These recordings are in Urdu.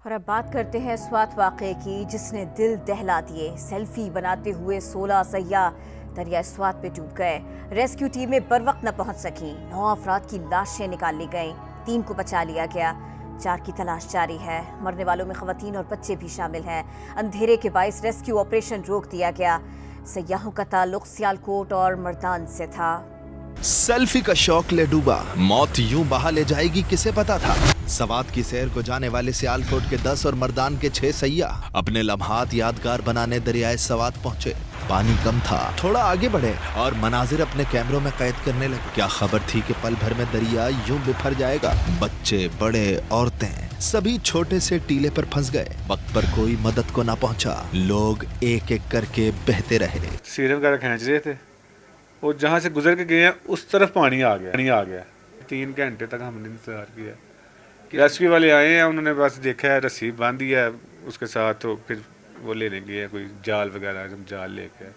اور اب بات کرتے ہیں سوات واقعے کی جس نے دل دہلا دیے۔ سیلفی بناتے ہوئے 16 سیاح دریائے سوات میں ڈوب گئے۔ ریسکیو ٹیمیں بروقت نہ پہنچ سکیں۔ 9 افراد کی لاشیں نکال لی گئیں، 3 کو بچا لیا گیا، 4 کی تلاش جاری ہے۔ مرنے والوں میں خواتین اور بچے بھی شامل ہیں۔ اندھیرے کے باعث ریسکیو آپریشن روک دیا گیا۔ سیاحوں کا تعلق سیالکوٹ اور مردان سے تھا۔ سیلفی کا شوق لے ڈوبا، موت یوں بہا لے جائے گی کسے پتا تھا۔ سوات کی سیر کو جانے والے سیالکوٹ کے 10 اور مردان کے 6 سیاح اپنے لمحات یادگار بنانے دریائے سوات پہنچے۔ پانی کم تھا، تھوڑا آگے بڑھے اور مناظر اپنے کیمروں میں قید کرنے لگے۔ کیا خبر تھی کہ پل بھر میں دریا یوں بپھر جائے گا۔ بچے، بڑے، عورتیں سبھی چھوٹے سے ٹیلے پر پھنس گئے۔ وقت پر کوئی مدد کو نہ پہنچا، لوگ ایک ایک کر کے بہتے رہے۔ سیرے وغیرہ کھینچ رہے تھے اور جہاں سے گزر کے گئے ہیں اس طرف پانی آ گیا۔ 3 گھنٹے تک ہم نے انتظار کیا۔ ریسکیو والے آئے ہیں، انہوں نے بس دیکھا ہے رسی باندھی ہے اس کے ساتھ، تو پھر وہ لینے گئے کوئی جال وغیرہ، جب جال لے کے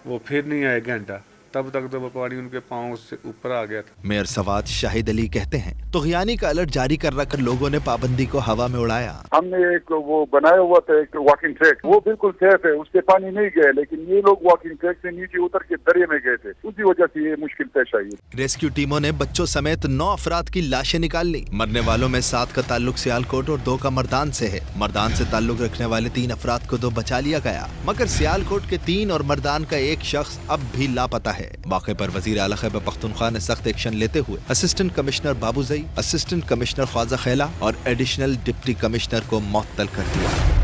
وہ پھر نہیں آئے 1 گھنٹہ، تب تک تو وہ پانی ان کے پاؤں سے اوپر آ گیا تھا۔ میئر سوات شاہد علی کہتے ہیں طغیانی کا الرٹ جاری کر رکھ کر لوگوں نے پابندی کو ہوا میں اڑایا۔ ہم نے ایک وہ بنایا ہوا تھا ایک واکنگ ٹریک، وہ بالکل سیف ہے، اس پہ پانی نہیں گئے، لیکن یہ لوگ واکنگ ٹریک سے نیچے اتر کے دریا میں گئے تھے، اسی وجہ سے یہ مشکل پیش آئی۔ ریسکیو ٹیموں نے بچوں سمیت 9 افراد کی لاشیں نکال لی۔ مرنے والوں میں 7 کا تعلق سیالکوٹ اور 2 کا مردان سے ہے۔ مردان سے تعلق رکھنے والے 3 افراد کو تو بچا لیا گیا، مگر سیالکوٹ کے 3 اور مردان کا 1 شخص اب بھی لاپتہ ہے۔ واقعے پر وزیر اعلیٰ خیبر پختونخوا نے سخت ایکشن لیتے ہوئے اسسٹنٹ کمشنر بابو زئی، اسسٹنٹ کمشنر خواجہ خیلا اور ایڈیشنل ڈپٹی کمشنر کو معطل کر دیا۔